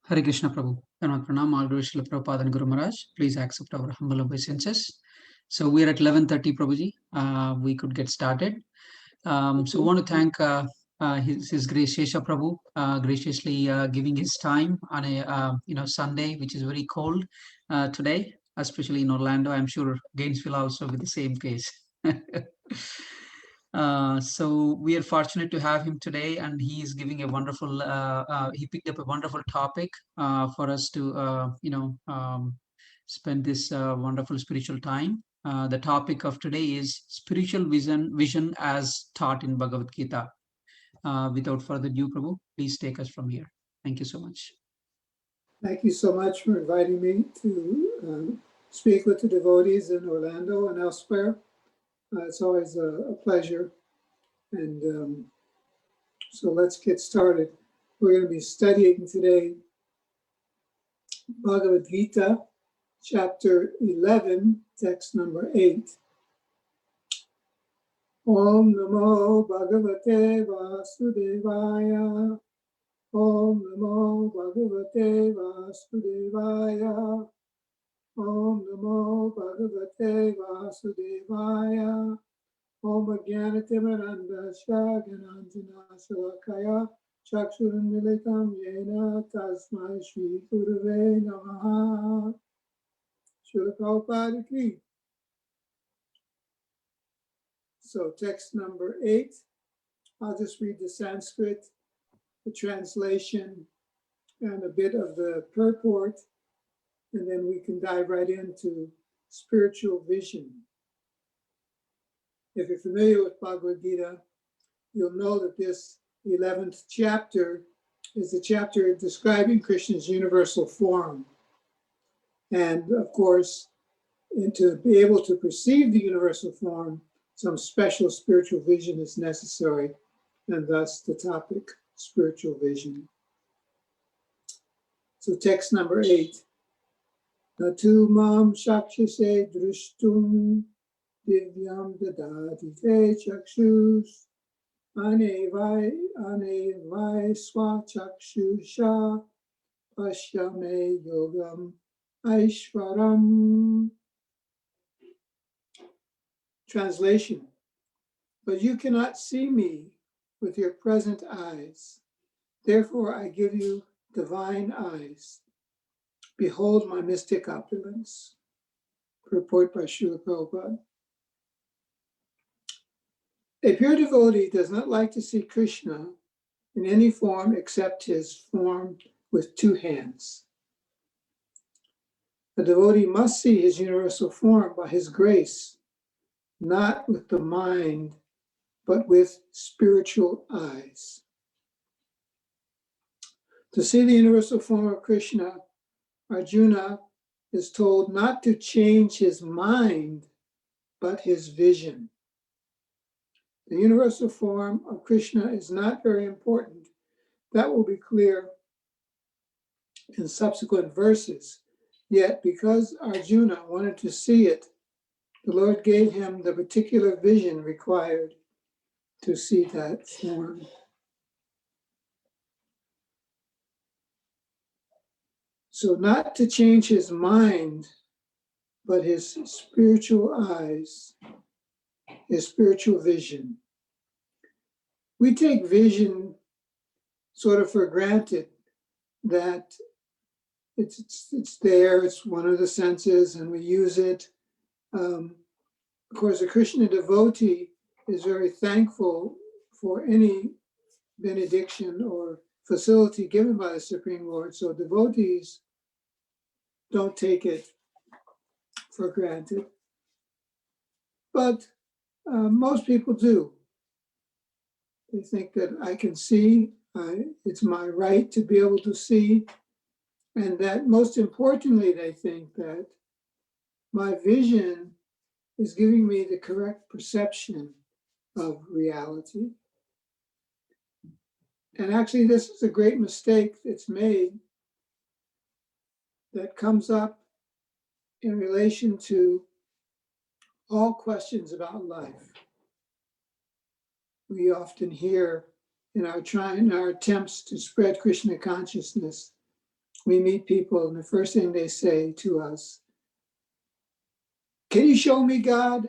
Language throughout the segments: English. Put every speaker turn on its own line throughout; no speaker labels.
Hare Krishna Prabhu. Pranam Pranam, all Guru Srila Prabhupada and Guru Maharaj. Please accept our humble obeisances. So we are at 11:30, Prabhuji. We could get started. So I want to thank His Grace Sesa Prabhu graciously giving his time on a Sunday, which is very cold today, especially in Orlando. I'm sure Gainesville also with the same case. So we are fortunate to have him today, and he is giving a wonderful. He picked up a wonderful topic for us to, spend this wonderful spiritual time. The topic of today is spiritual vision as taught in Bhagavad Gita. Without further ado, Prabhu, please take us from here. Thank you so much.
Thank you so much for inviting me to speak with the devotees in Orlando and elsewhere. It's always a pleasure. And so let's get started. We're going to be studying today Bhagavad Gita, chapter 11, text number 8. Om Namo Bhagavate Vasudevaya. Om Namo Bhagavate Vasudevaya. Om Namo Bhagavate Vasudevaya. Om Jnanatimirandasya Gyananjana Shalakaya Chakshurunmilitam Yena Tasmai Shri Gurave Namaha. Srila Prabhupada Ki. So text number 8, I'll just read the Sanskrit, the translation, and a bit of the purport, and then we can dive right into spiritual vision. If you're familiar with Bhagavad Gita, you'll know that this 11th chapter is the chapter describing Krishna's universal form. And of course, to be able to perceive the universal form, some special spiritual vision is necessary, and thus the topic, spiritual vision. So text number 8. Natu mam shakshase drishtum divyam dadati te chakshus ane vai swa chakshusha pashyame yogam aishvaram. Translation: but you cannot see me with your present eyes. Therefore I give you divine eyes. Behold my mystic opulence. Purport by Srila Prabhupada. A pure devotee does not like to see Krishna in any form except his form with two hands. A devotee must see his universal form by his grace, not with the mind, but with spiritual eyes. To see the universal form of Krishna, Arjuna is told not to change his mind, but his vision. The universal form of Krishna is not very important. That will be clear in subsequent verses. Yet, because Arjuna wanted to see it, the Lord gave him the particular vision required to see that form. So not to change his mind, but his spiritual eyes, his spiritual vision. We take vision sort of for granted, that it's there, it's one of the senses, and we use it. Of course, a Krishna devotee is very thankful for any benediction or facility given by the Supreme Lord. So devotees don't take it for granted. But most people do. They think that I can see, it's my right to be able to see, and that most importantly, they think that my vision is giving me the correct perception of reality. And actually, this is a great mistake that's made that comes up in relation to all questions about life. We often hear in our attempts to spread Krishna consciousness we meet people and the first thing they say to us, can you show me God?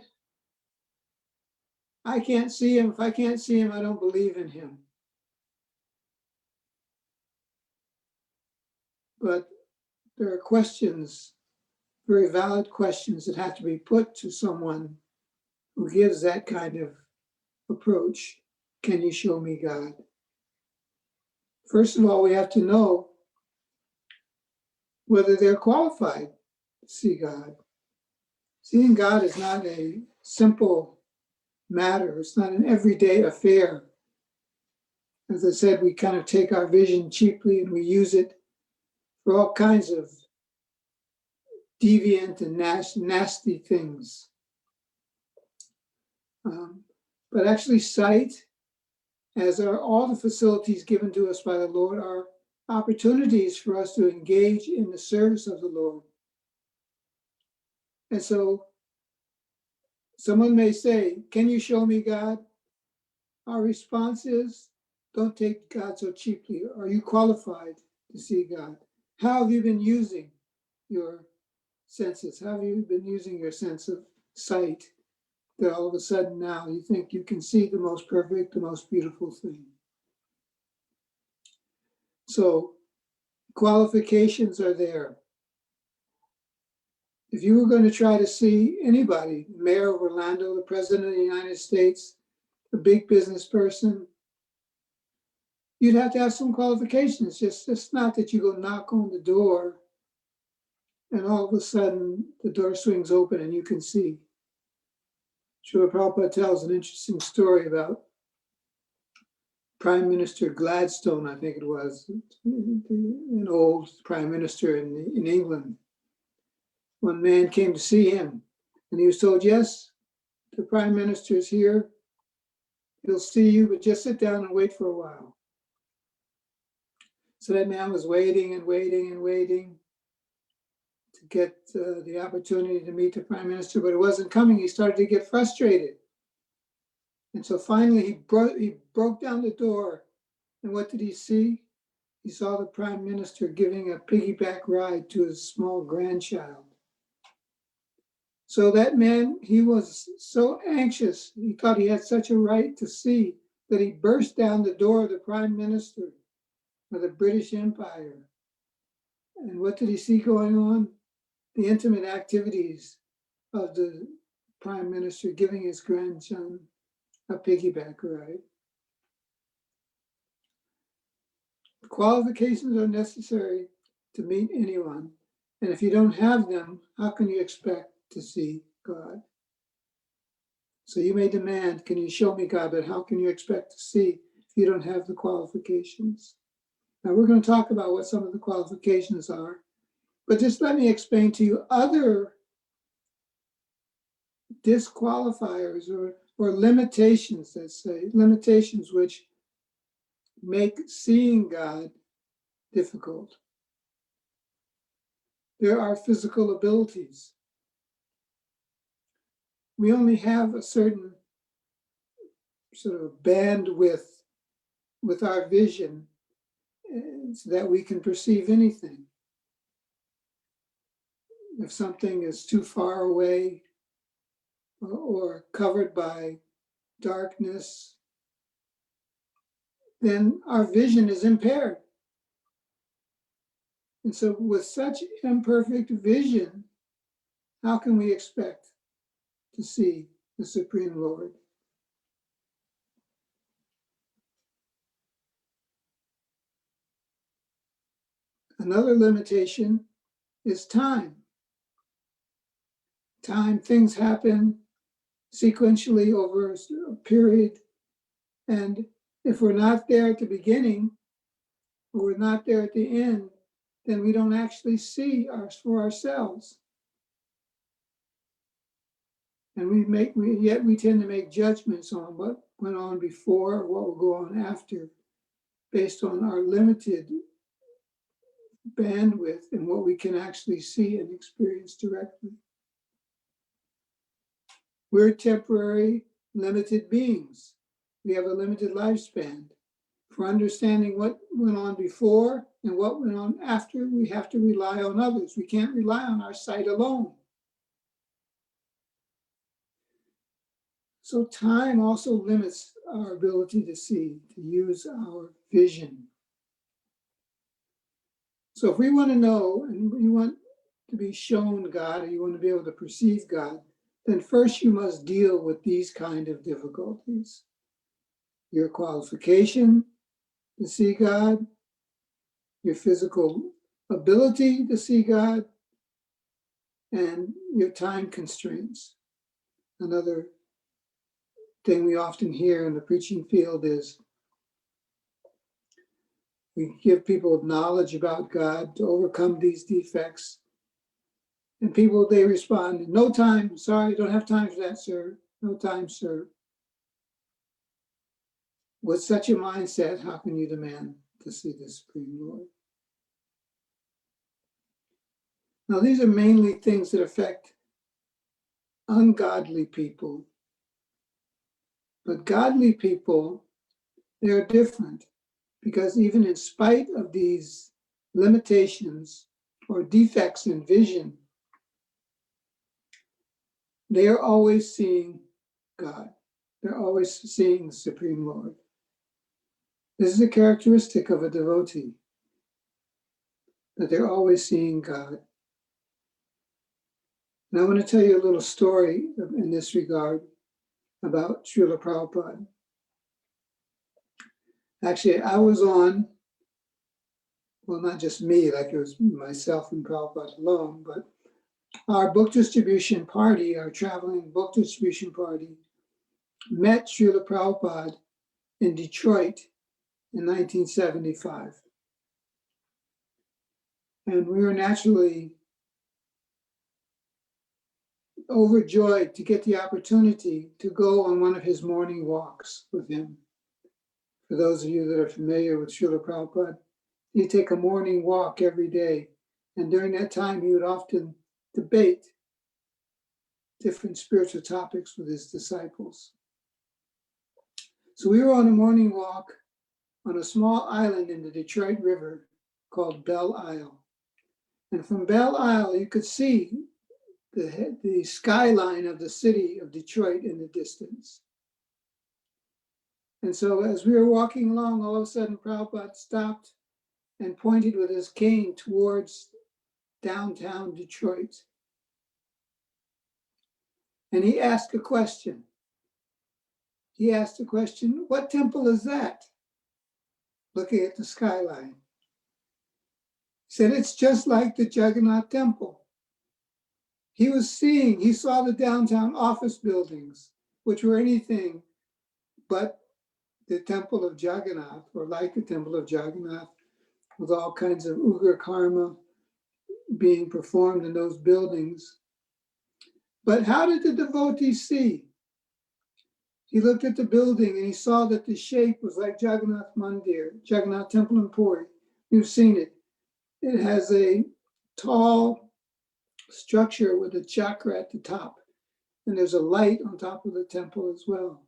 I can't see him. If I can't see him, I don't believe in him. But there are questions, very valid questions that have to be put to someone who gives that kind of approach. Can you show me God? First of all, we have to know whether they're qualified to see God. Seeing God is not a simple matter. It's not an everyday affair. As I said, we kind of take our vision cheaply and we use it for all kinds of deviant and nasty things. But actually, sight, as are all the facilities given to us by the Lord, are opportunities for us to engage in the service of the Lord. And so someone may say, can you show me God? Our response is, don't take God so cheaply. Are you qualified to see God? How have you been using your senses? How have you been using your sense of sight that all of a sudden now you think you can see the most perfect, the most beautiful thing? So qualifications are there. If you were going to try to see anybody, the mayor of Orlando, the president of the United States, a big business person, you'd have to have some qualifications. It's not that you go knock on the door and all of a sudden the door swings open and you can see. Srila Prabhupada tells an interesting story about Prime Minister Gladstone, I think it was, an old prime minister in England. One man came to see him and he was told, yes, the prime minister is here. He'll see you, but just sit down and wait for a while. So that man was waiting and waiting and waiting to get the opportunity to meet the prime minister, but it wasn't coming. He started to get frustrated. And so finally he broke down the door. And what did he see? He saw the prime minister giving a piggyback ride to his small grandchild. So that man, he was so anxious. He thought he had such a right to see that he burst down the door of the prime minister of the British Empire. And what did he see going on? The intimate activities of the prime minister giving his grandson a piggyback ride. Qualifications are necessary to meet anyone. And if you don't have them, how can you expect to see God? So you may demand, can you show me God? But how can you expect to see if you don't have the qualifications? Now we're going to talk about what some of the qualifications are. But just let me explain to you other disqualifiers or limitations, let's say, limitations which make seeing God difficult. There are physical abilities. We only have a certain sort of bandwidth with our vision so that we can perceive anything. If something is too far away or covered by darkness, then our vision is impaired. And so with such imperfect vision, how can we expect to see the Supreme Lord? Another limitation is time. Time, things happen sequentially over a period. And if we're not there at the beginning, or we're not there at the end, then we don't actually see for ourselves. And we tend to make judgments on what went on before or what will go on after, based on our limited bandwidth and what we can actually see and experience directly. We're temporary, limited beings. We have a limited lifespan. For understanding what went on before And what went on after, we have to rely on others. We can't rely on our sight alone. So time also limits our ability to see, to use our vision. So if we want to know and we want to be shown God, or you want to be able to perceive God, then first you must deal with these kind of difficulties. Your qualification to see God, your physical ability to see God, and your time constraints. Another thing we often hear in the preaching field is we give people knowledge about God to overcome these defects. And people, they respond, no time, sorry, don't have time for that, sir. No time, sir. With such a mindset, how can you demand to see the Supreme Lord? Now, these are mainly things that affect ungodly people. But godly people, they're different, because even in spite of these limitations or defects in vision, they are always seeing God. They're always seeing the Supreme Lord. This is a characteristic of a devotee, that they're always seeing God. And I want to tell you a little story in this regard about Srila Prabhupada. Actually, I was on, well, not just me, like it was myself and Prabhupada alone, but our book distribution party, our traveling book distribution party, met Srila Prabhupada in Detroit in 1975. And we were naturally overjoyed to get the opportunity to go on one of his morning walks with him. For those of you that are familiar with Srila Prabhupada, he'd take a morning walk every day. And during that time, he would often debate different spiritual topics with his disciples. So we were on a morning walk on a small island in the Detroit River called Belle Isle. And from Belle Isle, you could see the skyline of the city of Detroit in the distance. And so as we were walking along, all of a sudden Prabhupada stopped and pointed with his cane towards downtown Detroit. And he asked a question. He asked the question, what temple is that? Looking at the skyline. He said, it's just like the Jagannath temple. He saw the downtown office buildings, which were anything but the temple of Jagannath, or like the temple of Jagannath, with all kinds of Ugra karma being performed in those buildings. But how did the devotee see? He looked at the building and he saw that the shape was like Jagannath Mandir, Jagannath Temple in Puri. You've seen it. It has a tall structure with a chakra at the top. And there's a light on top of the temple as well.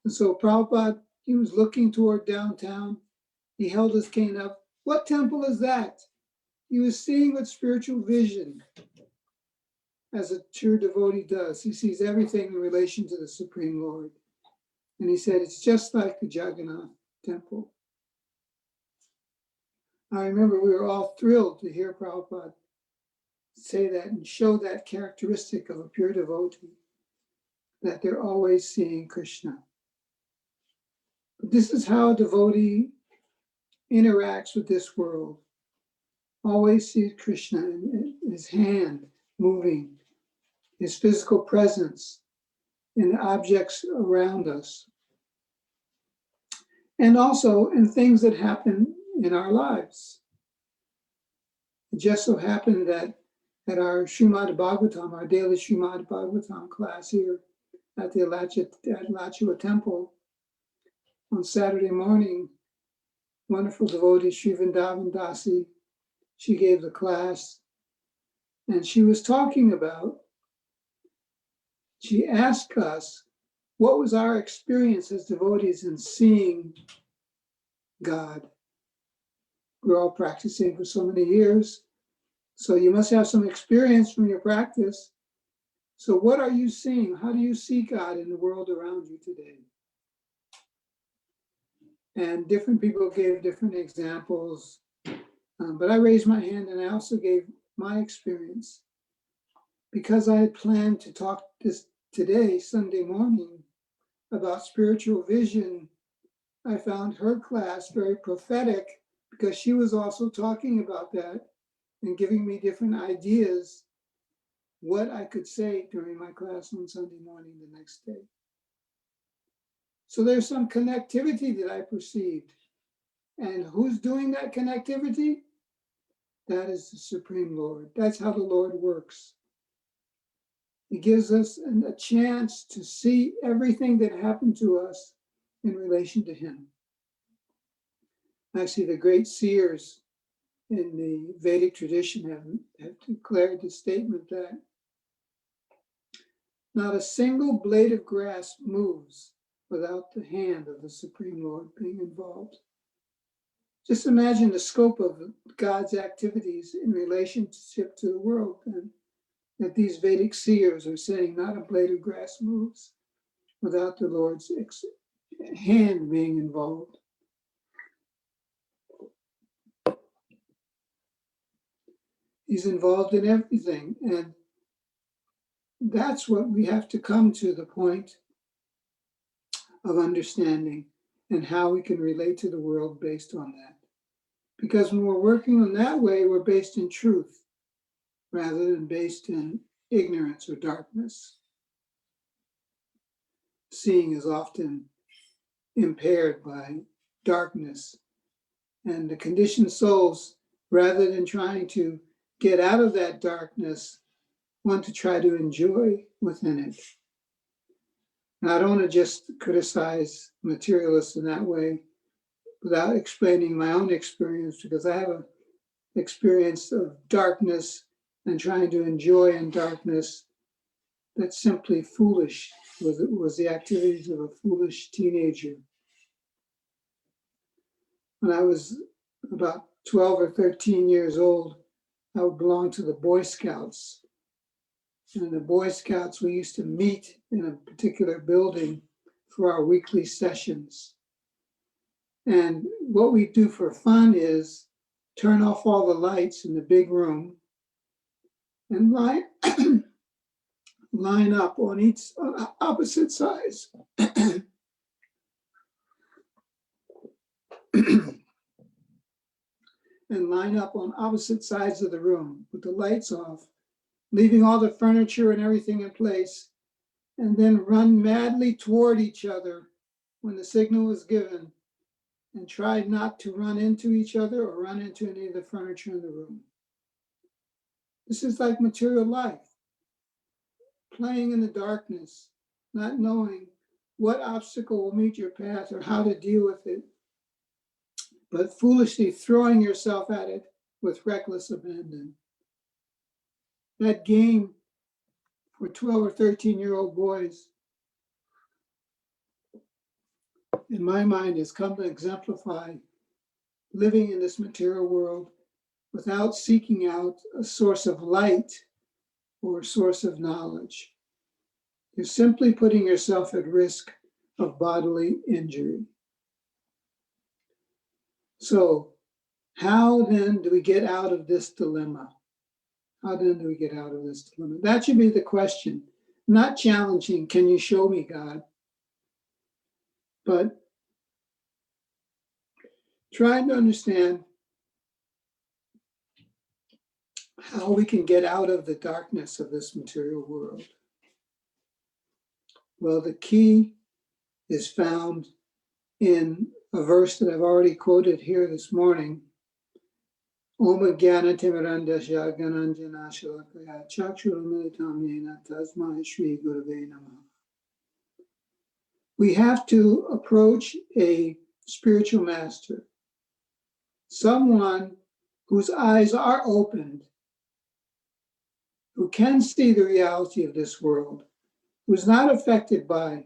And so Prabhupada, he was looking toward downtown. He held his cane up. What temple is that? He was seeing with spiritual vision, as a true devotee does. He sees everything in relation to the Supreme Lord. And he said, it's just like the Jagannath temple. I remember we were all thrilled to hear Prabhupada say that and show that characteristic of a pure devotee, that they're always seeing Krishna. But this is how a devotee interacts with this world. Always sees Krishna in his hand moving, his physical presence in objects around us, and also in things that happen in our lives. It just so happened that at our Srimad Bhagavatam, our daily Srimad Bhagavatam class here at the Alachua Temple, on Saturday morning, wonderful devotee Sri Vrindavan Dasi, she gave the class, and she was talking about, she asked us, what was our experience as devotees in seeing God? we're all practicing for so many years. So you must have some experience from your practice. So what are you seeing? How do you see God in the world around you today? And different people gave different examples. But I raised my hand and I also gave my experience. Because I had planned to talk this today, Sunday morning, about spiritual vision, I found her class very prophetic because she was also talking about that and giving me different ideas what I could say during my class on Sunday morning the next day. So there's some connectivity that I perceived. And who's doing that connectivity? That is the Supreme Lord. That's how the Lord works. He gives us a chance to see everything that happened to us in relation to him. Actually, the great seers in the Vedic tradition have declared the statement that not a single blade of grass moves without the hand of the Supreme Lord being involved. Just imagine the scope of God's activities in relationship to the world, and that these Vedic seers are saying not a blade of grass moves without the Lord's hand being involved. He's involved in everything, and that's what we have to come to the point of understanding and how we can relate to the world based on that. Because when we're working in that way, we're based in truth rather than based in ignorance or darkness. Seeing is often impaired by darkness, and the conditioned souls, rather than trying to get out of that darkness, want to try to enjoy within it. Now, I don't want to just criticize materialists in that way without explaining my own experience, because I have an experience of darkness and trying to enjoy in darkness that's simply foolish, was the activities of a foolish teenager. When I was about 12 or 13 years old, I would belong to the Boy Scouts. And in the Boy Scouts, we used to meet in a particular building for our weekly sessions. And what we do for fun is turn off all the lights in the big room and line up on opposite sides. And line up on opposite sides of the room with the lights off, leaving all the furniture and everything in place, and then run madly toward each other when the signal was given, and try not to run into each other or run into any of the furniture in the room. This is like material life, playing in the darkness, not knowing what obstacle will meet your path or how to deal with it, but foolishly throwing yourself at it with reckless abandon. That game for 12 or 13-year-old boys, in my mind, has come to exemplify living in this material world without seeking out a source of light or a source of knowledge. You're simply putting yourself at risk of bodily injury. So, how then do we get out of this dilemma? How then do we get out of this dilemma? That should be the question. Not challenging, can you show me, God? But trying to understand how we can get out of the darkness of this material world. Well, the key is found in a verse that I've already quoted here this morning. Om Jnana Timirandasya Gananjana Shalakaya Chakshurumilitam Yena Tasmai Shri Gurave Namaha. We have to approach a spiritual master, someone whose eyes are opened, who can see the reality of this world, who's not affected by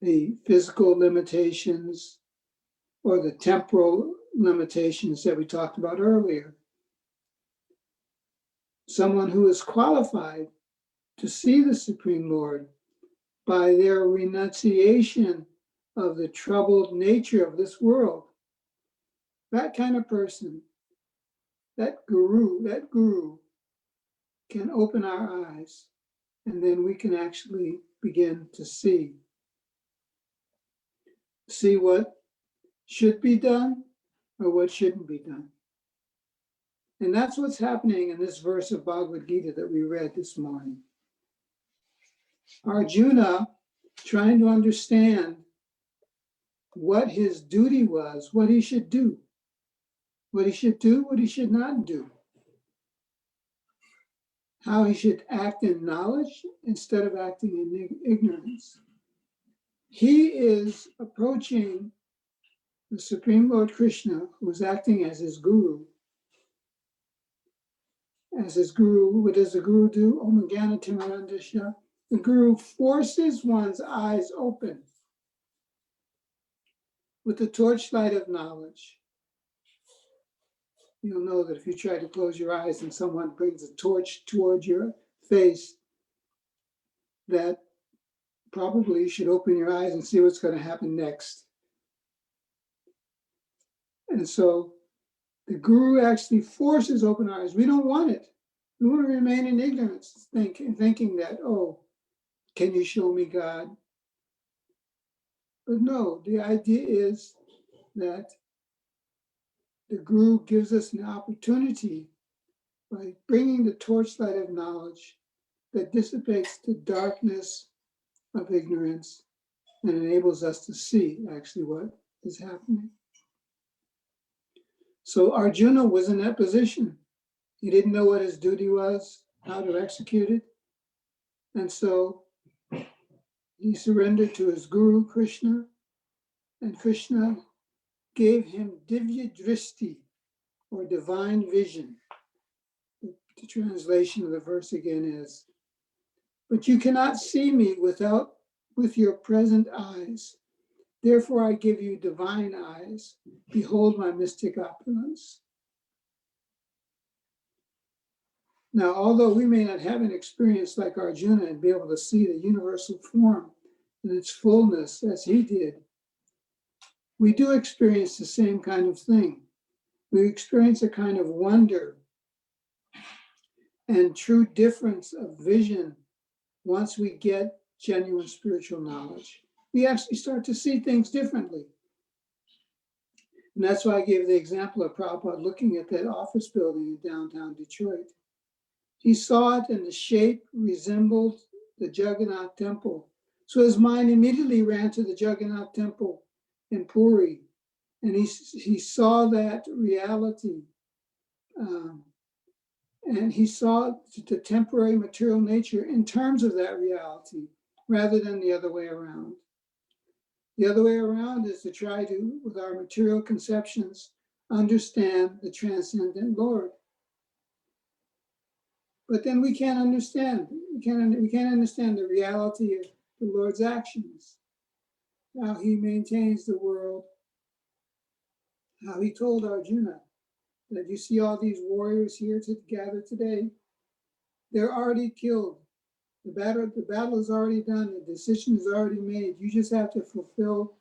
the physical limitations or the temporal limitations that we talked about earlier. Someone who is qualified to see the Supreme Lord by their renunciation of the troubled nature of this world. That kind of person, that guru can open our eyes, and then we can actually begin to see what should be done or what shouldn't be done. And that's what's happening in this verse of Bhagavad Gita that we read this morning. Arjuna, trying to understand what his duty was, what he should do, what he should not do, how he should act in knowledge instead of acting in ignorance. He is approaching the Supreme Lord Krishna, who is acting as his guru. As his guru, what does the guru do? Om Jnana Timirandasya. The guru forces one's eyes open with the torchlight of knowledge. You'll know that if you try to close your eyes and someone brings a torch toward your face, that probably you should open your eyes and see what's going to happen next. And so the guru actually forces open eyes. We don't want it. We want to remain in ignorance, thinking that, oh, can you show me God? But no, the idea is that the guru gives us an opportunity by bringing the torchlight of knowledge that dissipates the darkness of ignorance and enables us to see actually what is happening. So Arjuna was in that position. He didn't know what his duty was, how to execute it. And so he surrendered to his guru, Krishna, and Krishna gave him divya dristi, or divine vision. The translation of the verse again is, but you cannot see me with your present eyes. Therefore I give you divine eyes. Behold my mystic opulence. Now, although we may not have an experience like Arjuna and be able to see the universal form in its fullness as he did, we do experience the same kind of thing. We experience a kind of wonder and true difference of vision once we get genuine spiritual knowledge. We actually start to see things differently. And that's why I gave the example of Prabhupada looking at that office building in downtown Detroit. He saw it and the shape resembled the Jagannath temple. So his mind immediately ran to the Jagannath temple in Puri. And he saw that reality. And he saw the temporary material nature in terms of that reality, rather than the other way around. The other way around is to try to, with our material conceptions, understand the transcendent Lord. But then we can't understand. We can't understand the reality of the Lord's actions, how he maintains the world, how he told Arjuna that you see all these warriors here to gather today, they're already killed. The battle is already done. The decision is already made. You just have to fulfill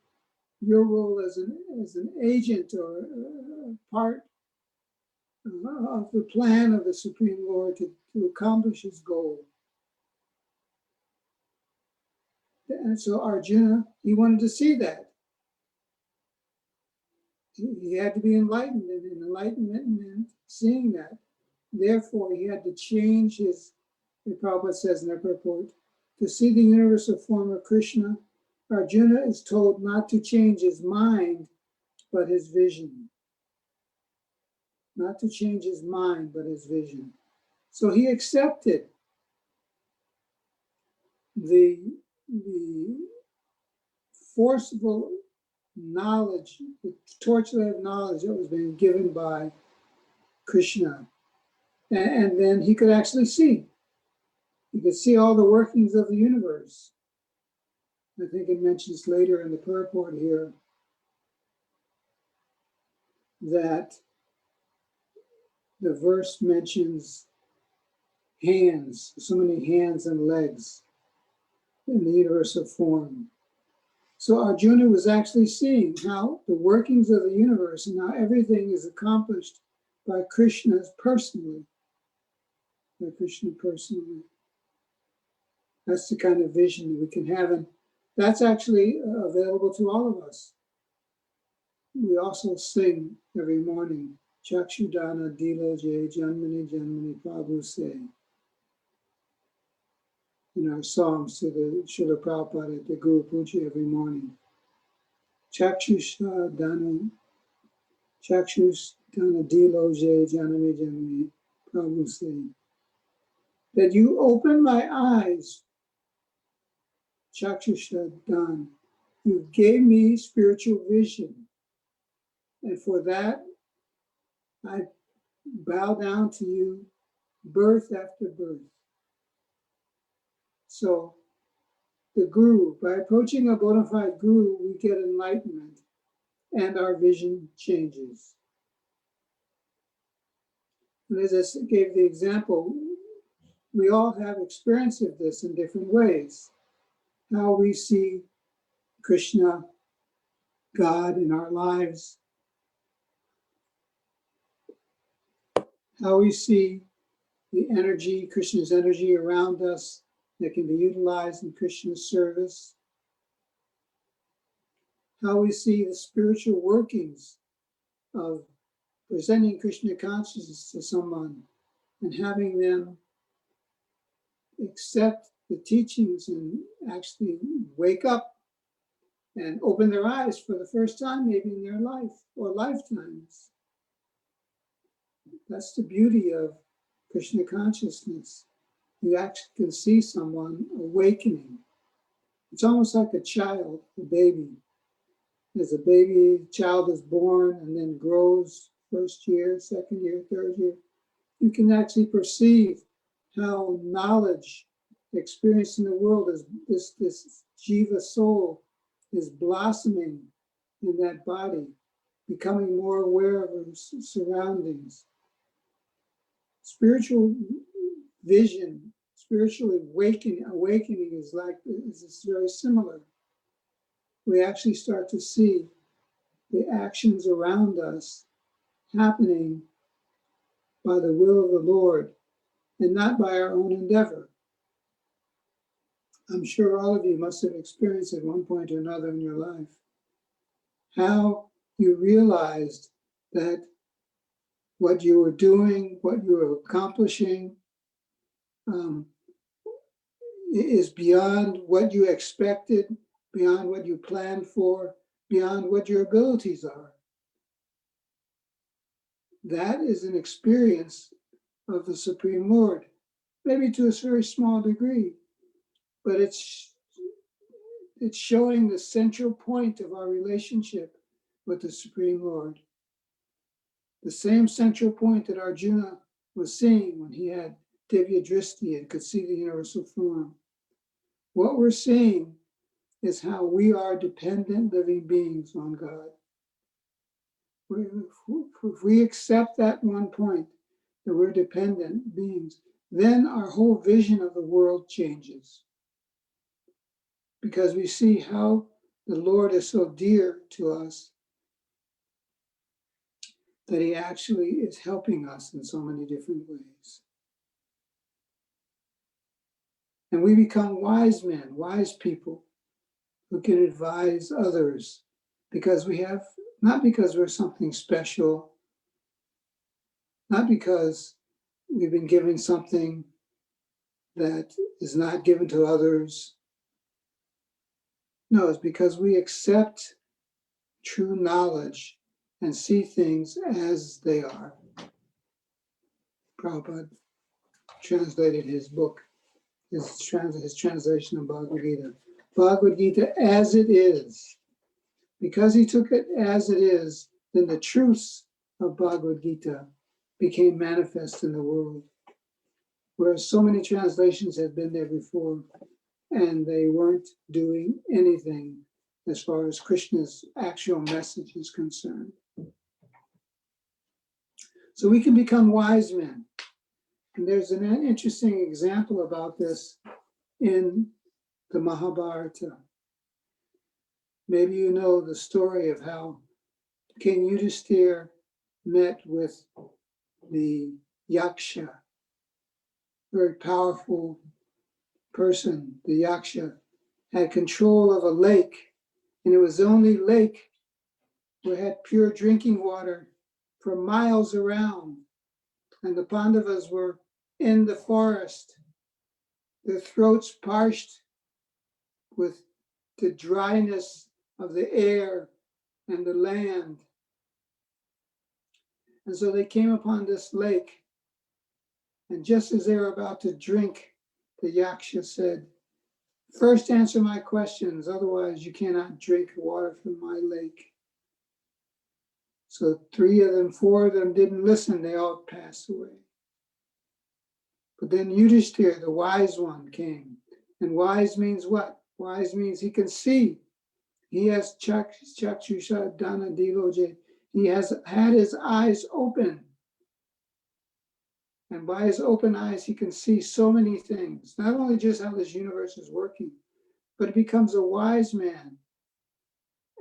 your role as an agent or a part of the plan of the Supreme Lord to accomplish his goal. And so Arjuna, he wanted to see that. He had to be enlightened, and enlightenment meant seeing that. Therefore, he had to change his, the Prabhupada says in the purport, to see the universal form of Krishna. Arjuna is told not to change his mind, but his vision. Not to change his mind, but his vision. So he accepted the forceful knowledge, the torchlight of knowledge that was being given by Krishna. And then he could actually see. He could see all the workings of the universe. I think it mentions later in the purport here that the verse mentions hands, so many hands and legs in the universal form. So Arjuna was actually seeing how the workings of the universe and how everything is accomplished by Krishna personally. By Krishna personally. That's the kind of vision that we can have, and that's actually available to all of us. We also sing every morning, Chakshudana Dilo Je Janmani Janmani Prabhu Se, in our songs to the Srila Prabhupada at the Guru Puja every morning. Chakshudana Dilo Je Janmani Janmani Prabhu Se. That you open my eyes, Chakshudana, you gave me spiritual vision. And for that, I bow down to you birth after birth. So the guru, by approaching a bona fide guru, we get enlightenment and our vision changes. And as I gave the example, we all have experience of this in different ways. How we see Krishna, God in our lives, how we see the energy, Krishna's energy around us that can be utilized in Krishna's service, how we see the spiritual workings of presenting Krishna consciousness to someone and having them accept the teachings and actually wake up and open their eyes for the first time, maybe in their life or lifetimes. That's the beauty of Krishna consciousness. You actually can see someone awakening. It's almost like a child, a baby. As a baby, child is born and then grows first year, second year, third year. You can actually perceive how knowledge, experience in the world is this jiva soul is blossoming in that body, becoming more aware of its surroundings. Spiritual vision, spiritual awakening is very similar. We actually start to see the actions around us happening by the will of the Lord and not by our own endeavor. I'm sure all of you must have experienced at one point or another in your life how you realized that what you were doing, what you were accomplishing, is beyond what you expected, beyond what you planned for, beyond what your abilities are. That is an experience of the Supreme Lord, maybe to a very small degree, but it's showing the central point of our relationship with the Supreme Lord. The same central point that Arjuna was seeing when he had Divya Dristi and could see the universal form. What we're seeing is how we are dependent living beings on God. If we accept that one point, that we're dependent beings, then our whole vision of the world changes. Because we see how the Lord is so dear to us that he actually is helping us in so many different ways. And we become wise men, wise people who can advise others because we have, not because we're something special, not because we've been given something that is not given to others. No, it's because we accept true knowledge and see things as they are. Prabhupada translated his book, his translation of Bhagavad Gita. Bhagavad Gita as it is. Because he took it as it is, then the truths of Bhagavad Gita became manifest in the world. Whereas so many translations had been there before, and they weren't doing anything as far as Krishna's actual message is concerned. So we can become wise men. And there's an interesting example about this in the Mahabharata. Maybe you know the story of how King Yudhisthira met with the Yaksha, very powerful person. The Yaksha had control of a lake, and it was the only lake where it had pure drinking water for miles around. And the Pandavas were in the forest, their throats parched with the dryness of the air and the land. And so they came upon this lake, and just as they were about to drink, the Yaksha said, "First answer my questions, otherwise you cannot drink water from my lake." So 3 of them, 4 of them didn't listen, they all passed away. But then Yudhisthira, the wise one, came. And wise means what? Wise means he can see. He has chakshusha dana diloje. He has had his eyes open. And by his open eyes, he can see so many things, not only just how this universe is working, but he becomes a wise man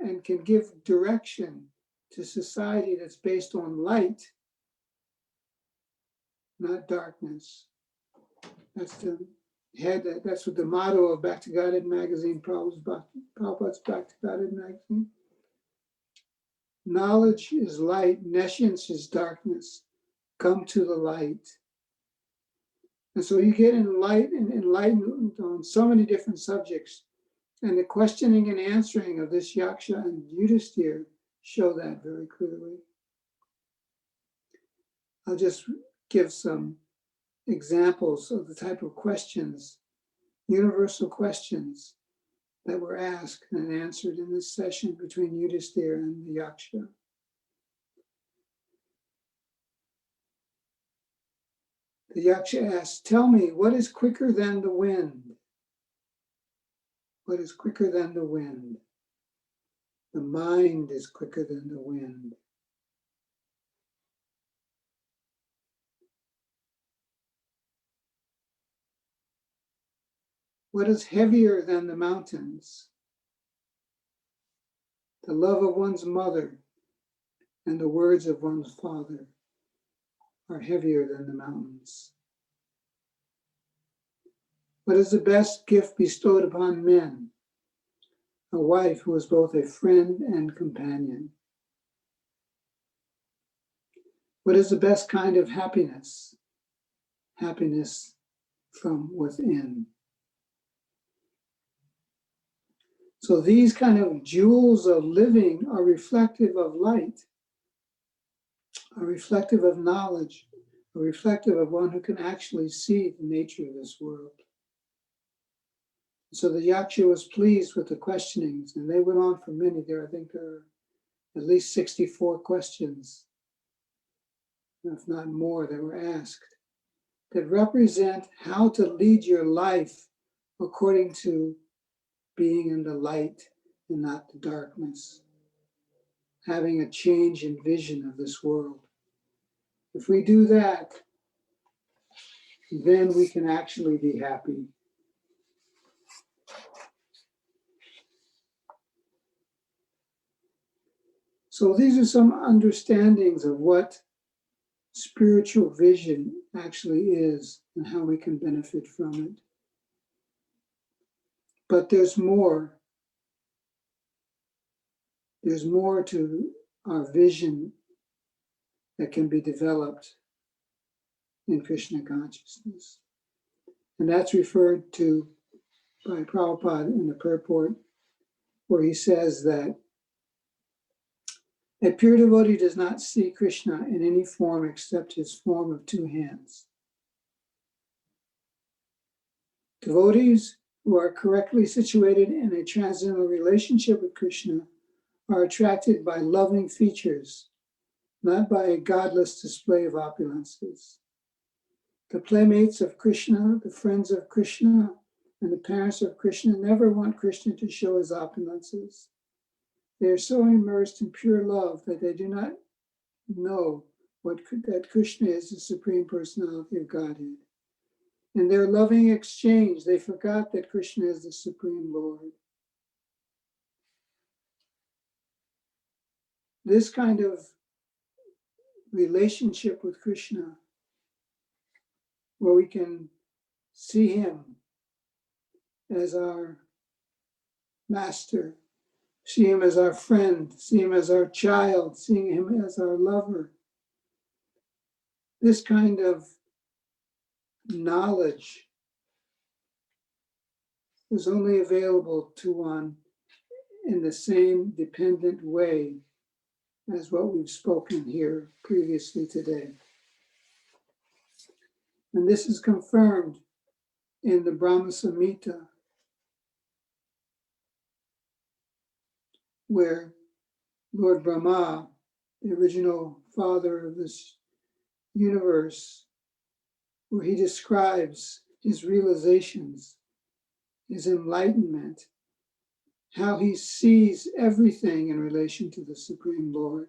and can give direction to society that's based on light, not darkness. That's what the motto of Back to Godhead magazine, Prabhupada's Back to Godhead magazine. Knowledge is light, nescience is darkness. Come to the light. And so you get enlightened on so many different subjects. And the questioning and answering of this Yaksha and Yudhisthira show that very clearly. I'll just give some examples of the type of questions, universal questions, that were asked and answered in this session between Yudhisthira and the Yaksha. The Yaksha asked, "Tell me, what is quicker than the wind?" What is quicker than the wind? The mind is quicker than the wind. What is heavier than the mountains? The love of one's mother and the words of one's father are heavier than the mountains. What is the best gift bestowed upon men? A wife who is both a friend and companion. What is the best kind of happiness? Happiness from within. So these kind of jewels of living are reflective of light, are reflective of knowledge, are reflective of one who can actually see the nature of this world. So the Yaksha was pleased with the questionings, and they went on for many. I think there are at least 64 questions, if not more, that were asked that represent how to lead your life according to being in the light and not the darkness, having a change in vision of this world. If we do that, then we can actually be happy. So these are some understandings of what spiritual vision actually is and how we can benefit from it. But there's more. There's more to our vision that can be developed in Krishna consciousness. And that's referred to by Prabhupada in the purport, where he says that a pure devotee does not see Krishna in any form except his form of 2 hands. Devotees who are correctly situated in a transcendental relationship with Krishna are attracted by loving features, not by a godless display of opulences. The playmates of Krishna, the friends of Krishna, and the parents of Krishna never want Krishna to show his opulences. They are so immersed in pure love that they do not know that Krishna is the Supreme Personality of Godhead. In their loving exchange, they forgot that Krishna is the Supreme Lord. This kind of relationship with Krishna, where we can see him as our master, see him as our friend, see him as our child, seeing him as our lover. This kind of knowledge is only available to one in the same dependent way as what we've spoken here previously today. And this is confirmed in the Brahma Samhita, where Lord Brahma, the original father of this universe, where he describes his realizations, his enlightenment, how he sees everything in relation to the Supreme Lord.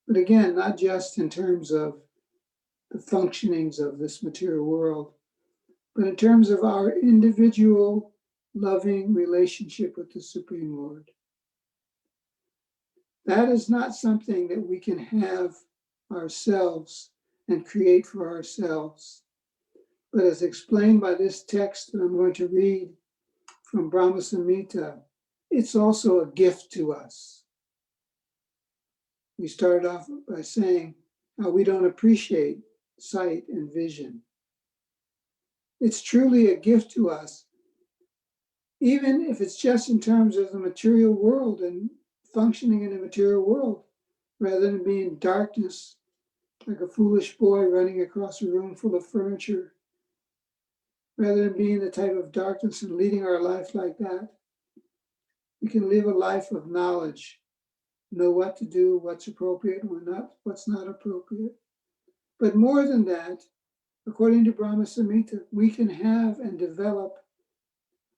But again, not just in terms of the functionings of this material world, but in terms of our individual loving relationship with the Supreme Lord. That is not something that we can have ourselves and create for ourselves. But as explained by this text that I'm going to read from Brahma Samhita, it's also a gift to us. We started off by saying how we don't appreciate sight and vision. It's truly a gift to us, even if it's just in terms of the material world and functioning in the material world, rather than being darkness, like a foolish boy running across a room full of furniture, rather than being the type of darkness and leading our life like that. We can live a life of knowledge, know what to do, what's appropriate, what's not appropriate. But more than that, according to Brahma Samhita, we can have and develop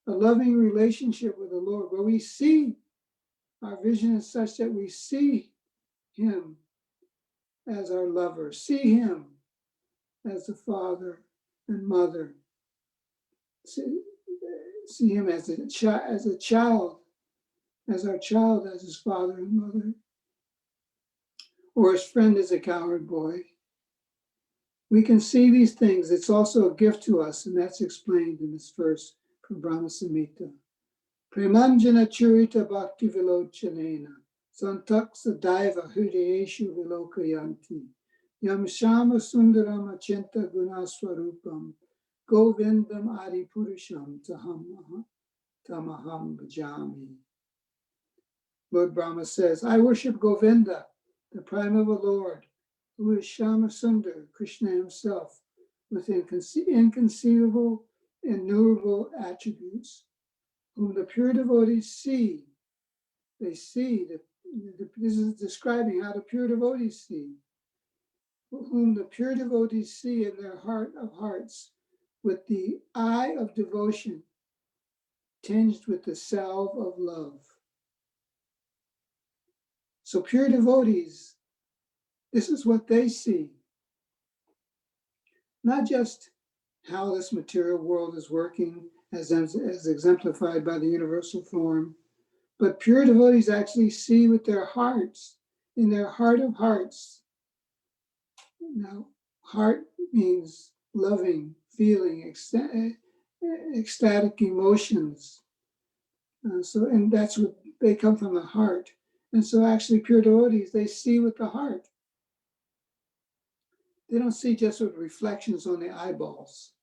a loving relationship with the Lord, where we see our vision is such that we see him as our lover, see him as the father and mother, see him as a child, as our child as his father and mother, or his friend as a coward boy. We can see these things. It's also a gift to us, and that's explained in this verse from Brahma Samhita. Premanjana churita bhakti vilochanena santaksa daiva hridayeshu vilokayanti yam shama sundaram achenta gunaswarupam govindam adi purusham tamaham bhajami. Lord Brahma says, I worship Govinda, the primeval Lord, who is Shama Sundar, Krishna himself, with inconceivable, innumerable attributes, whom the pure devotees see. They see, this is describing how the pure devotees see, whom the pure devotees see in their heart of hearts, with the eye of devotion, tinged with the salve of love. So pure devotees, this is what they see. Not just how this material world is working as exemplified by the universal form, but pure devotees actually see with their hearts, in their heart of hearts. Now, heart means loving, feeling, ecstatic emotions. And that's what they come from the heart. And so actually pure devotees, they see with the heart. They don't see just with reflections on the eyeballs.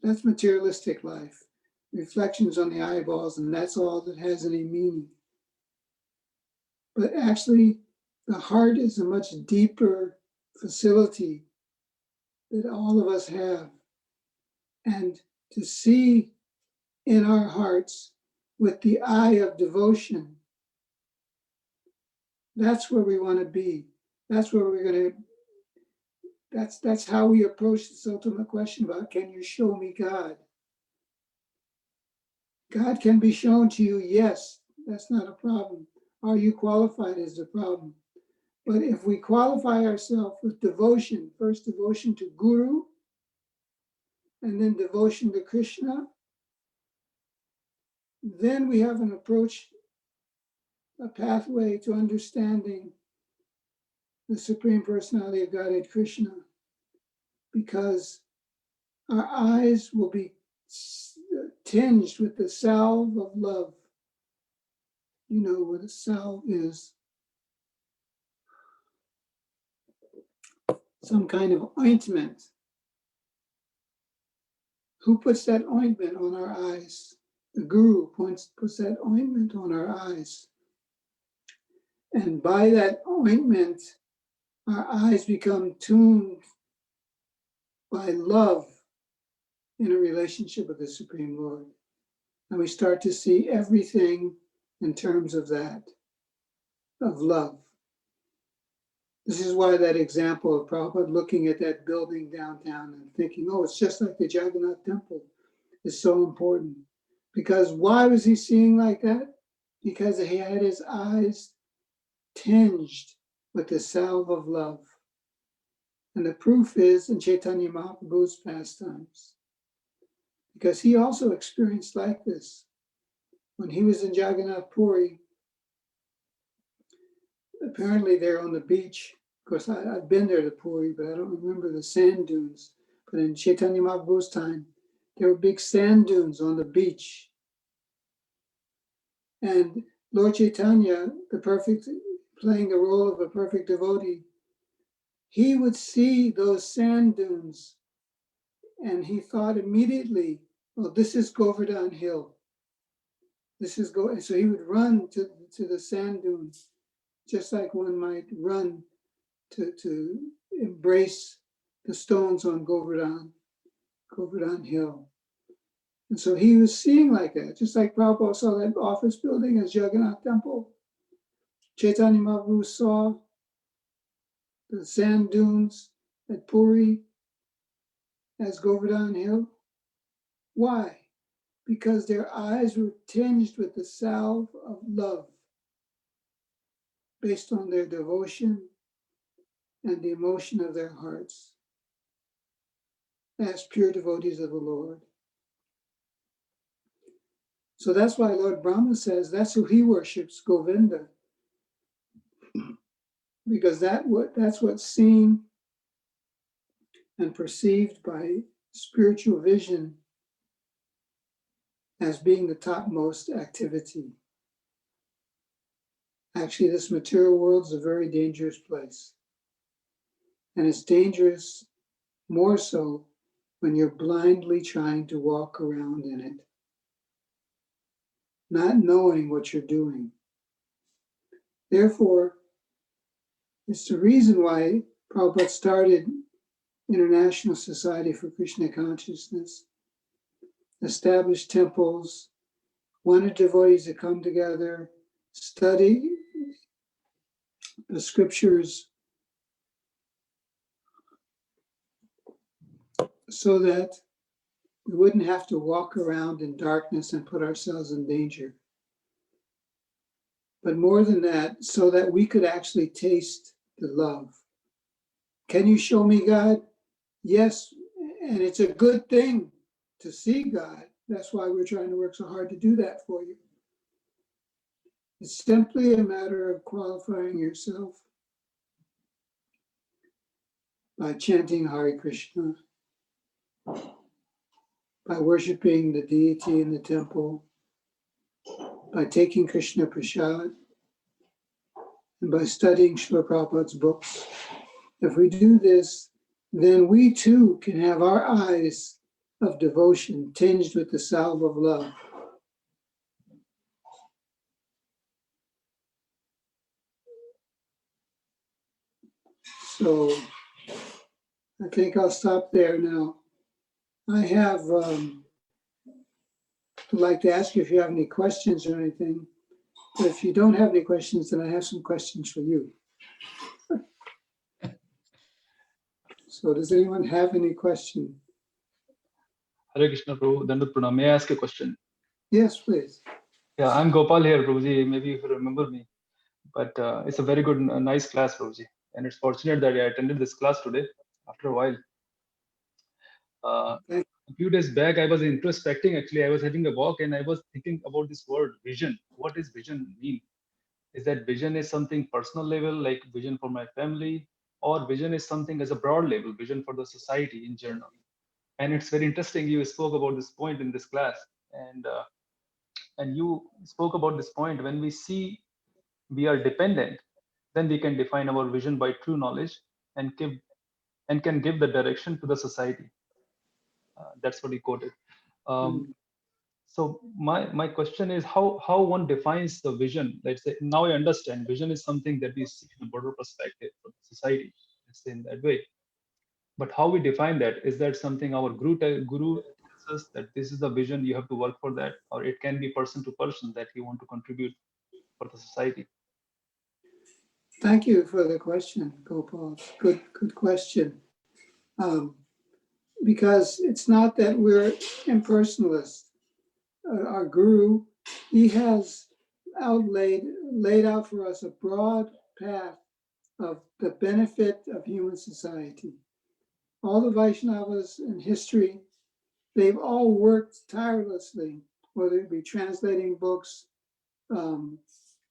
That's materialistic life. Reflections on the eyeballs, and that's all that has any meaning. But actually, the heart is a much deeper facility that all of us have. And to see in our hearts with the eye of devotion, that's where we want to be. That's where we're going to, that's how we approach this ultimate question about, can you show me God? God can be shown to you, yes, that's not a problem. Are you qualified is the problem. But if we qualify ourselves with devotion, first devotion to Guru, and then devotion to Krishna, then we have an approach, a pathway to understanding the Supreme Personality of Godhead, Krishna, because our eyes will be tinged with the salve of love. You know what a salve is. Some kind of ointment. Who puts that ointment on our eyes? The Guru puts that ointment on our eyes. And by that ointment, our eyes become tuned by love in a relationship with the Supreme Lord. And we start to see everything in terms of that, of love. This is why that example of Prabhupada looking at that building downtown and thinking, oh, it's just like the Jagannath Temple, is so important. Because why was he seeing like that? Because he had his eyes tinged with the salve of love. And the proof is in Chaitanya Mahaprabhu's pastimes. Because he also experienced like this. When he was in Jagannath Puri, apparently they're on the beach. Of course, I've been there to Puri, but I don't remember the sand dunes. But in Chaitanya Mahaprabhu's time, there were big sand dunes on the beach. And Lord Chaitanya, the perfect, playing the role of a perfect devotee, he would see those sand dunes and he thought immediately, well, this is Govardhan Hill. This is and so he would run to the sand dunes, just like one might run to embrace the stones on Govardhan Hill. And so he was seeing like that, just like Prabhupada saw that office building as Jagannath Temple. Chaitanya Mahaprabhu saw the sand dunes at Puri as Govardhan Hill. Why? Because their eyes were tinged with the salve of love based on their devotion and the emotion of their hearts as pure devotees of the Lord. So that's why Lord Brahma says that's who he worships, Govinda. Because that's what's seen and perceived by spiritual vision as being the topmost activity. Actually, this material world is a very dangerous place. And it's dangerous more so when you're blindly trying to walk around in it, not knowing what you're doing. Therefore, it's the reason why Prabhupada started International Society for Krishna Consciousness, established temples, wanted devotees to come together, study the scriptures, so that we wouldn't have to walk around in darkness and put ourselves in danger. But more than that, so that we could actually taste the love. Can you show me God? Yes, and it's a good thing to see God. That's why we're trying to work so hard to do that for you. It's simply a matter of qualifying yourself by chanting Hare Krishna, by worshiping the deity in the temple, by taking Krishna Prasad, and by studying Srila Prabhupada's books. If we do this, then we too can have our eyes of devotion tinged with the salve of love. So I think I'll stop there now. I have, I'd like to ask you if you have any questions or anything. But if you don't have any questions, then I have some questions for you. So does anyone have any question?
Hare Krishna, Prabhu. Dandavat Pranam. May I ask a question?
Yes, please.
Yeah, I'm Gopal here, Prabhuji. Maybe you remember me. But it's a very good, nice class, Prabhuji. And it's fortunate that I attended this class today after a while.
Thank-
A few days back, I was introspecting. Actually, I was having a walk and I was thinking about this word vision. What does vision mean? Is that vision is something personal level, like vision for my family, or vision is something as a broad level, vision for the society in general? And it's very interesting. You spoke about this point in this class, and you spoke about this point when we see we are dependent, then we can define our vision by true knowledge and give and can give the direction to the society. That's what he quoted. Um,
Mm.
so my question is how one defines the vision. Let's say now I understand vision is something that we see in a broader perspective for society. Let's say in that way. But how we define that, is that something our guru tells us that this is the vision, you have to work for that, or it can be person to person that you want to contribute for the society?
Thank you for the question, Gopal. Good question. Because it's not that we're impersonalists. Our guru, he has laid out for us a broad path of the benefit of human society. All the Vaishnavas in history, they've all worked tirelessly, whether it be translating books,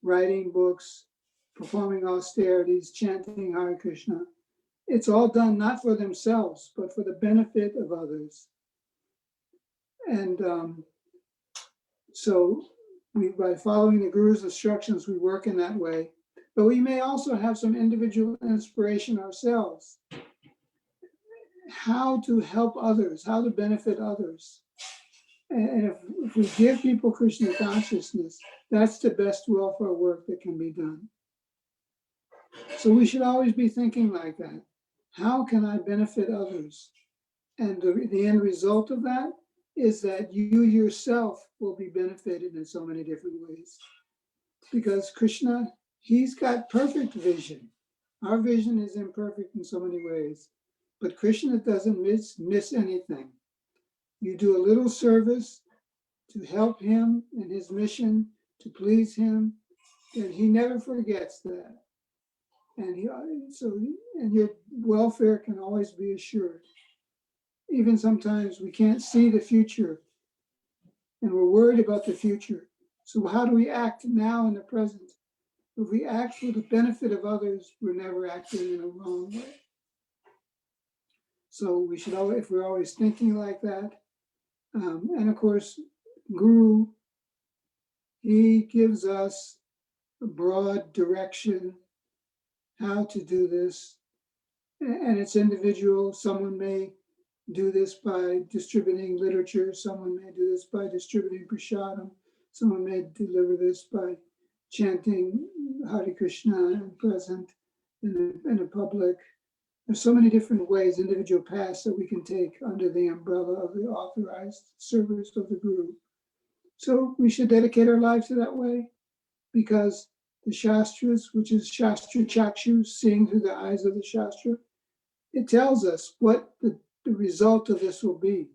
writing books, performing austerities, chanting Hare Krishna. It's all done not for themselves, but for the benefit of others. And so by following the Guru's instructions, we work in that way. But we may also have some individual inspiration ourselves. How to help others, how to benefit others. And if we give people Krishna consciousness, that's the best welfare work that can be done. So we should always be thinking like that. How can I benefit others? And the end result of that is that you yourself will be benefited in so many different ways. Because Krishna, he's got perfect vision. Our vision is imperfect in so many ways. But Krishna doesn't miss anything. You do a little service to help him in his mission, to please him, and he never forgets that. And your welfare can always be assured. Even sometimes we can't see the future and we're worried about the future. So how do we act now in the present? If we act for the benefit of others, we're never acting in a wrong way. So we should always, if we're always thinking like that, and of course, Guru, he gives us a broad direction how to do this, and it's individual. Someone may do this by distributing literature. Someone may do this by distributing prasadam. Someone may deliver this by chanting Hare Krishna and present in a public. There's so many different ways, individual paths that we can take under the umbrella of the authorized service of the Guru. So we should dedicate our lives to that way, because the Shastras, which is Shastra Chakshu, seeing through the eyes of the Shastra, it tells us what the result of this will be.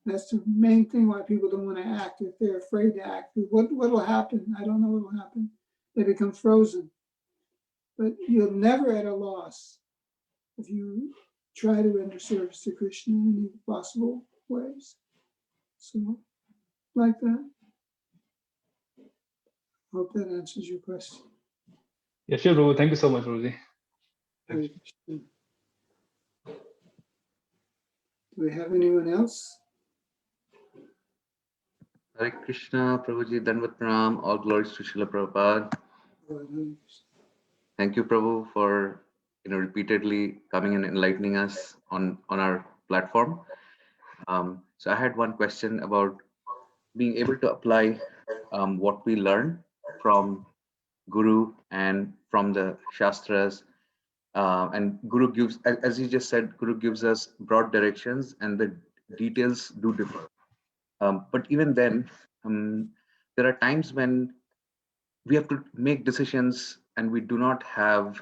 That's the main thing why people don't want to act. If they're afraid to act, what will happen? I don't know what will happen. They become frozen. But you're never at a loss if you try to render service to Krishna in any possible ways. So, like that. Hope that answers your question.
Yeah, sure, Prabhu. Thank you so much, Prabhuji.
Hare Krishna. Do we have anyone else?
Hare Krishna, Prabhuji, Dandavat Pranam, all glories to Srila Prabhupada. Thank you, Prabhu, for repeatedly coming and enlightening us on our platform. So I had one question about being able to apply what we learn from Guru and from the Shastras. And Guru gives, as you just said, Guru gives us broad directions and the details do differ. But even then, there are times when we have to make decisions and we do not have,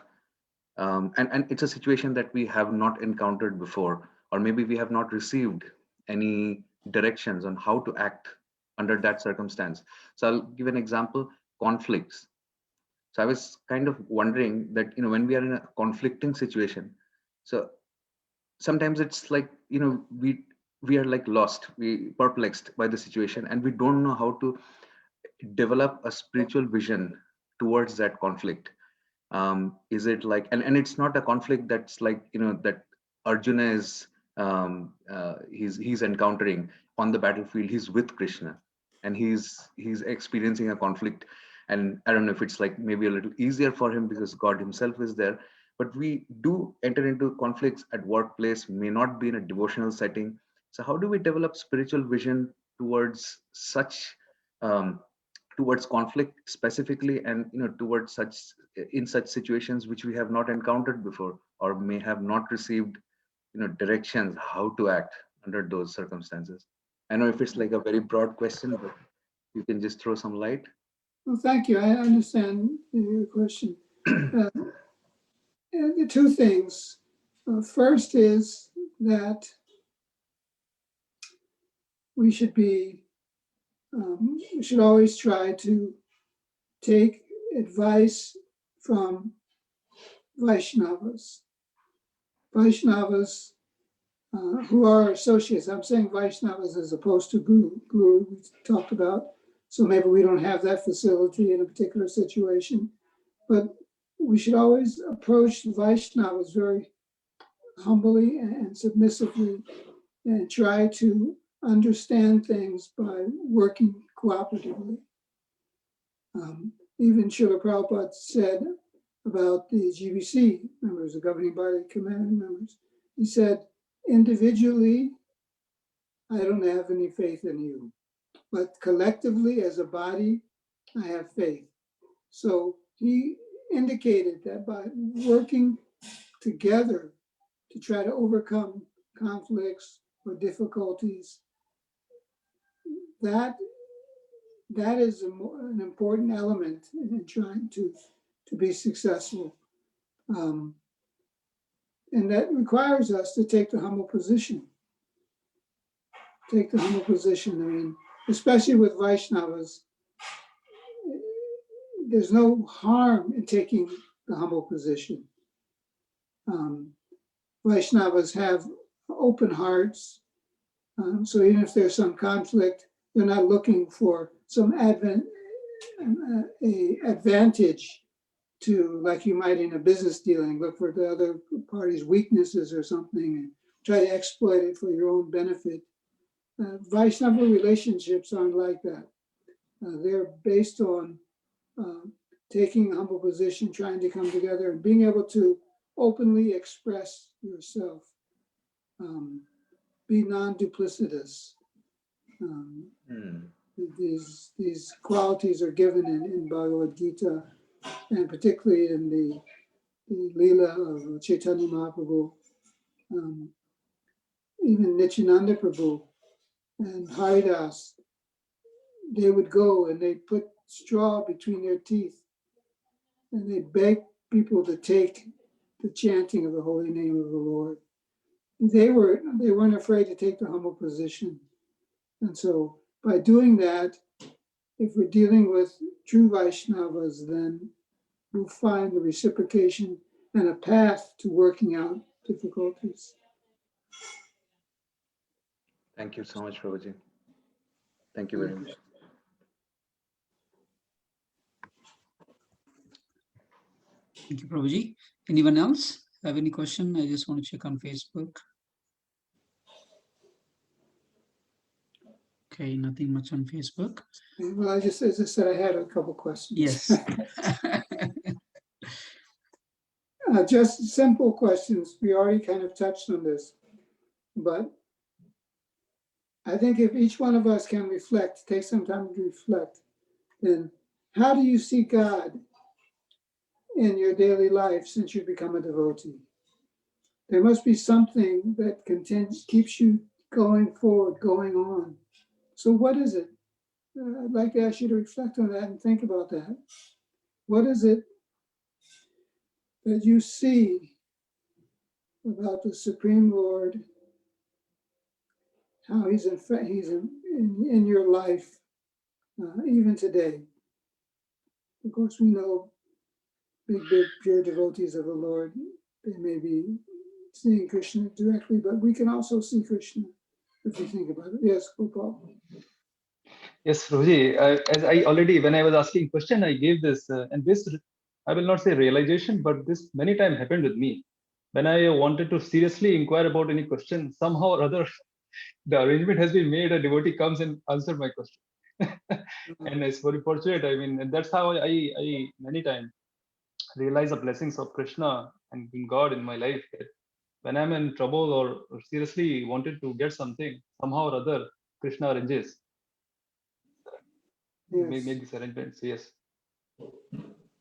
and it's a situation that we have not encountered before, or maybe we have not received any directions on how to act under that circumstance. So I'll give an example, conflicts. So I was kind of wondering that, when we are in a conflicting situation, so sometimes it's like, we are like lost, we perplexed by the situation, and we don't know how to develop a spiritual vision towards that conflict. Is it like, and it's not a conflict that's like, that Arjuna is, he's encountering on the battlefield. He's with Krishna, and he's experiencing a conflict, and I don't know if it's like maybe a little easier for him because God himself is there. But we do enter into conflicts at workplace, may not be in a devotional setting. So how do we develop spiritual vision towards such, um, towards conflict specifically, and towards such, in such situations which we have not encountered before, or may have not received directions how to act under those circumstances? I know if it's like a very broad question, but you can just throw some light.
Well, thank you. I understand your question. And the two things. First is that we should always try to take advice from Vaishnavas. Vaishnavas who are associates. I'm saying Vaishnavas as opposed to Guru we talked about. So maybe we don't have that facility in a particular situation. But we should always approach the Vaishnavas very humbly and submissively, and try to understand things by working cooperatively. Even Srila Prabhupada said about the GBC members, the governing body committee members, he said, individually, I don't have any faith in you, but collectively as a body, I have faith. So he indicated that by working together to try to overcome conflicts or difficulties, that is an important element in trying to be successful. And that requires us to take the humble position. Take the humble position. I mean, especially with Vaishnavas, there's no harm in taking the humble position. Vaishnavas have open hearts. So even if there's some conflict, they're not looking for some advantage to, like you might in a business dealing, look for the other party's weaknesses or something and try to exploit it for your own benefit. Vaishnava relationships aren't like that. They're based on taking a humble position, trying to come together and being able to openly express yourself. Be non-duplicitous. These qualities are given in Bhagavad Gita, and particularly in the Leela of Chaitanya Mahaprabhu. Even Nityananda Prabhu and Haridas, they would go and they put straw between their teeth and they beg people to take the chanting of the holy name of the Lord. They weren't afraid to take the humble position. And so by doing that, if we're dealing with true Vaishnavas, then we'll find the reciprocation and a path to working out difficulties.
Thank you so much, Prabhuji. Thank you very much.
Thank you, Prabhuji. Anyone else have any question? I just want to check on Facebook. Okay, nothing much on Facebook.
Well, as I said, I had a couple questions.
Yes.
Just simple questions. We already kind of touched on this, but I think if each one of us can reflect, take some time to reflect, then how do you see God in your daily life since you've become a devotee? There must be something that keeps you going forward, going on. So what is it? I'd like to ask you to reflect on that and think about that. What is it that you see about the Supreme Lord, how he's in your life, even today? Of course, we know big, pure devotees of the Lord, they may be seeing Krishna directly, but we can also see Krishna if you think about it. Yes, Gopal.
Yes, Roji, as I already, when I was asking question, I gave this, and this, I will not say realization, but this many times happened with me. When I wanted to seriously inquire about any question, somehow or other, the arrangement has been made, a devotee comes and answer my question. And it's very fortunate. I mean, and that's how I many times realize the blessings of Krishna and God in my life. That when I'm in trouble or seriously wanted to get something, somehow or other, Krishna arranges.
Yes.
Make this arrangement. So yes.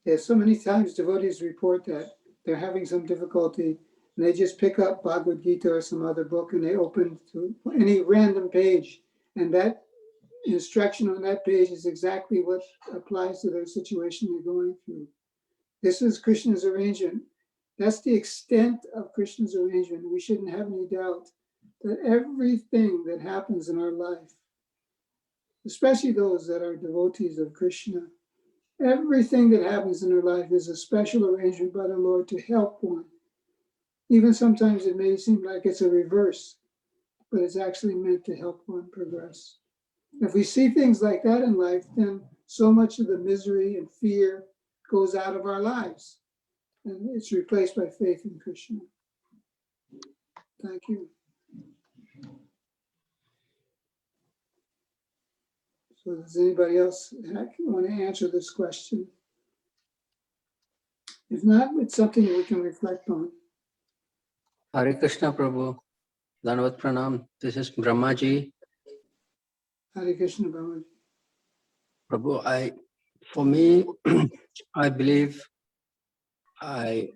Yes, so many times devotees report that they're having some difficulty and they just pick up Bhagavad Gita or some other book and they open to any random page, and that instruction on that page is exactly what applies to their situation they're going through. This is Krishna's arrangement. That's the extent of Krishna's arrangement. We shouldn't have any doubt that everything that happens in our life, especially those that are devotees of Krishna, everything that happens in our life is a special arrangement by the Lord to help one. Even sometimes it may seem like it's a reverse, but it's actually meant to help one progress. If we see things like that in life, then so much of the misery and fear goes out of our lives, and it's replaced by faith in Krishna. Thank you. So does anybody else want to answer this question? If not, it's something we can reflect on.
Hare Krishna Prabhu, Dhanavad Pranam. This is Brahmaji.
Hare Krishna, Bhagavad.
Prabhu, for me, I believe I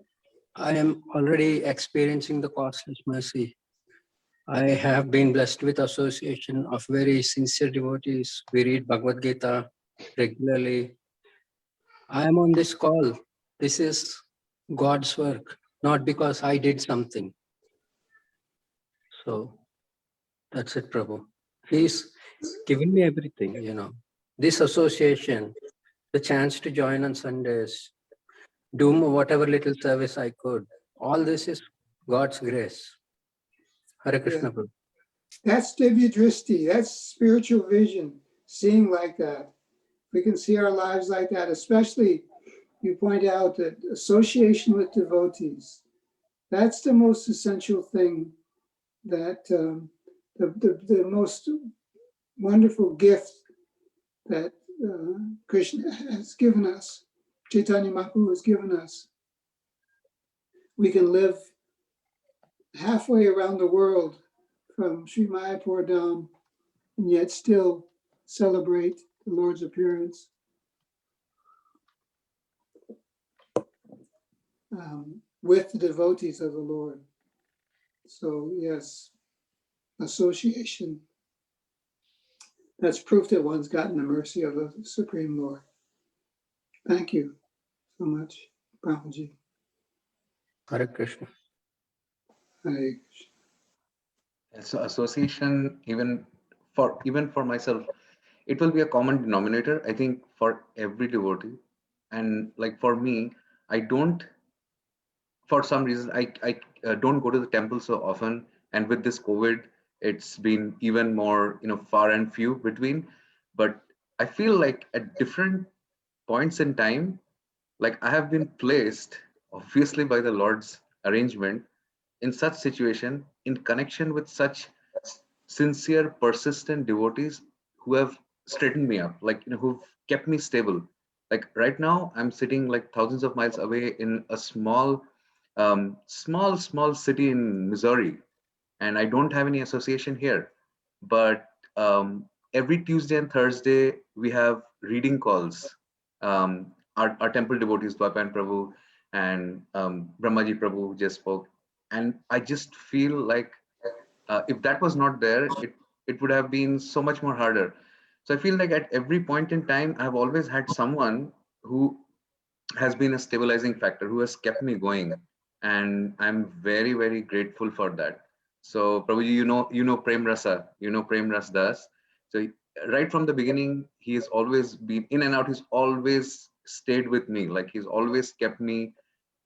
am already experiencing the costless mercy. I have been blessed with association of very sincere devotees. We read Bhagavad Gita regularly. I am on this call. This is God's work, not because I did something. So that's it, Prabhu. He's given me everything, This association, the chance to join on Sundays, do whatever little service I could. All this is God's grace. Hare Krishna, Prabhu.
That's Divya Dristi. That's spiritual vision, seeing like that. We can see our lives like that, especially you point out that association with devotees. That's the most essential thing, that the most wonderful gift that Krishna has given us, Chaitanya Mahaprabhu has given us. We can live halfway around the world from Sri Mayapur down and yet still celebrate the Lord's appearance. With the devotees of the Lord. So yes, association. That's proof that one's gotten the mercy of the Supreme Lord. Thank you so much, Brahmaji.
Hare Krishna.
Hare Krishna.
So association, even for myself, it will be a common denominator, I think, for every devotee. And like for me, I don't, for some reason, I don't go to the temple so often. And with this COVID, it's been even more, far and few between. But I feel like at different points in time, like I have been placed, obviously by the Lord's arrangement, in such situation, in connection with such sincere, persistent devotees who have straightened me up, like, who've kept me stable. Like right now, I'm sitting like thousands of miles away in a small city in Missouri, and I don't have any association here. But every Tuesday and Thursday, we have reading calls. Our temple devotees, Dwapan Prabhu and Brahmaji Prabhu, who just spoke. And I just feel like if that was not there, it would have been so much more harder. So I feel like at every point in time, I've always had someone who has been a stabilizing factor, who has kept me going, and I'm very, very grateful for that. So Prabhuji, Prem Rasa, Prem Ras Das. So right from the beginning, he has always been in and out. He's always stayed with me. Like he's always kept me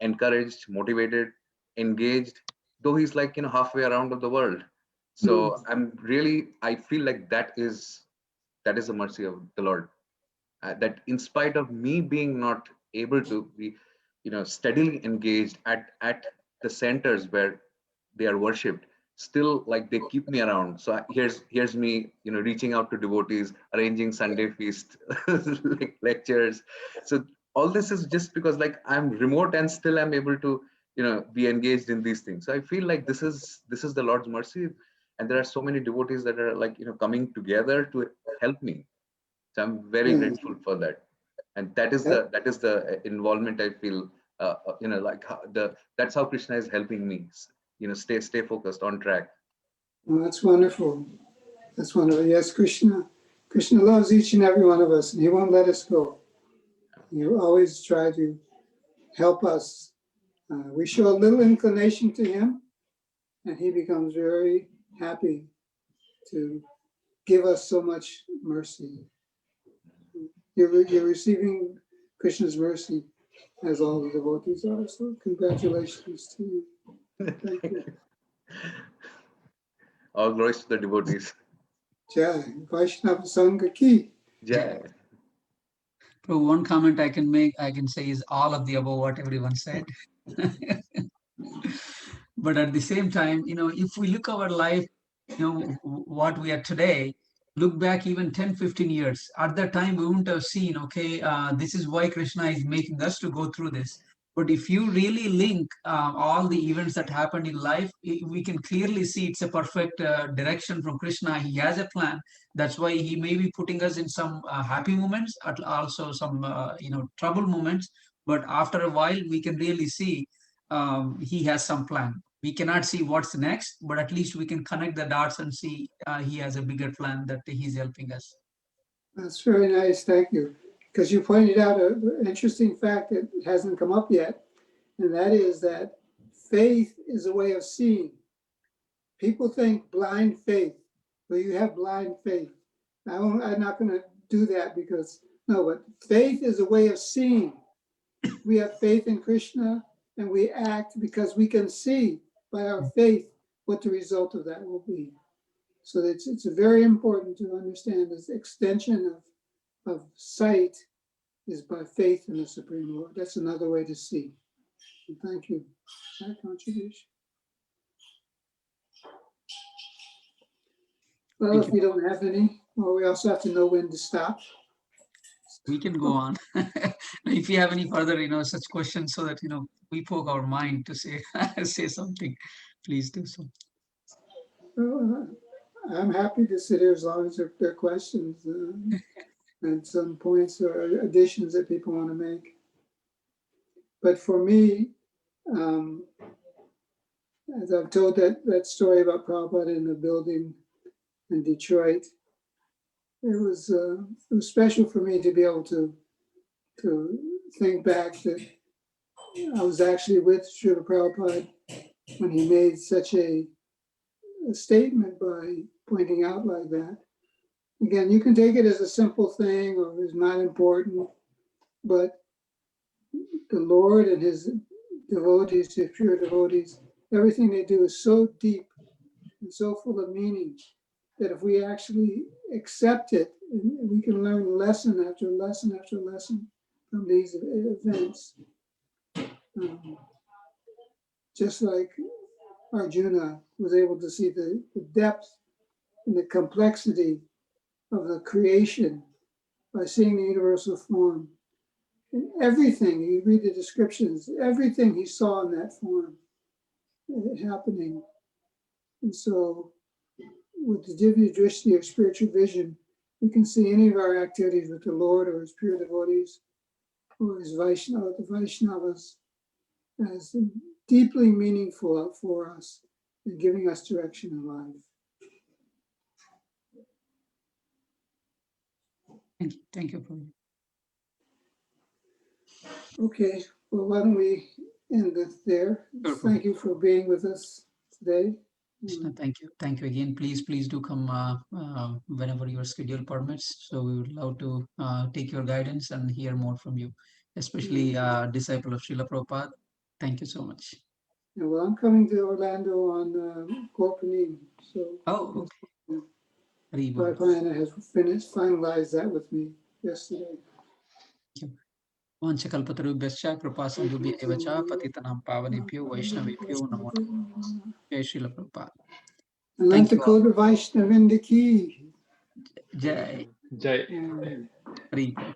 encouraged, motivated, engaged, though he's like, halfway around of the world. So I feel like that is the mercy of the Lord. That in spite of me being not able to be, steadily engaged at the centers where they are worshipped, still like they keep me around. So here's me, reaching out to devotees, arranging Sunday feast like lectures. So all this is just because like I'm remote and still I'm able to, be engaged in these things. So I feel like this is the Lord's mercy, and there are so many devotees that are like, coming together to help me. So I'm very grateful for that, and that is the involvement I feel. Like that's how Krishna is helping me. Stay focused, on track.
Well, that's wonderful. That's wonderful. Yes, Krishna loves each and every one of us, and he won't let us go. He always try to help us. We show a little inclination to him, and he becomes very happy to give us so much mercy. You're receiving Krishna's mercy, as all the devotees are. So congratulations to you. Thank you.
All glories to the devotees.
Jai Vaishnava Sangha Ki.
Jai.
So one comment I can say is all of the above what everyone said. But at the same time, if we look our life, what we are today, look back even 10, 15 years, at that time we wouldn't have seen, okay, this is why Krishna is making us to go through this. But if you really link all the events that happened in life, we can clearly see it's a perfect direction from Krishna. He has a plan. That's why he may be putting us in some happy moments, also some trouble moments. But after a while, we can really see he has some plan. We cannot see what's next, but at least we can connect the dots and see he has a bigger plan that he's helping us.
That's very nice. Thank you. Because you pointed out an interesting fact that hasn't come up yet, and that is that faith is a way of seeing. People think blind faith. Well, you have blind faith. I'm not going to do that because, no, but faith is a way of seeing. We have faith in Krishna, and we act because we can see by our faith what the result of that will be. So it's very important to understand this extension of sight is by faith in the Supreme Lord. That's another way to see. And thank you for that contribution. Well, if we don't have any, well, we also have to know when to stop.
We can go on. If you have any further, such questions, so that we poke our mind to say say something, please do so.
I'm happy to sit here as long as there are questions and some points or additions that people want to make. But for me, as I've told that story about Prabhupada in the building in Detroit, it was special for me to be able to think back that I was actually with Srila Prabhupada when he made such a statement by pointing out like that. Again, you can take it as a simple thing or as not important, but the Lord and his devotees, his pure devotees, everything they do is so deep and so full of meaning that if we actually accept it, we can learn lesson after lesson after lesson from these events. Just like Arjuna was able to see the depth and the complexity of the creation by seeing the universal form. And everything, you read the descriptions, everything he saw in that form happening. And so with the Divya Drishti or spiritual vision, we can see any of our activities with the Lord or his pure devotees or his Vaishnava, the Vaishnavas, as deeply meaningful for us and giving us direction in life.
Thank you, Prabhu.
Okay, well, why don't we end this there?
Sure.
Thank you for being with us today.
Krishna, thank you again. Please do come whenever your schedule permits. So we would love to take your guidance and hear more from you, especially disciple of Srila Prabhupada. Thank you so much.
Yeah, well, I'm coming to Orlando on Gorpanim, so
Oh, okay. Hari Bol.
Prabhupada has finalized that with me yesterday.
Vanchakalpatarubhyascha kripasindhubhyev cha patitanam pavanebhyo vaishnavebhyo namo namaha. Jai Srila Prabhupada. Thank you all.
Ananta Vaishnavindaki.
Jai.
Jai.
Yeah.
Hari Bol.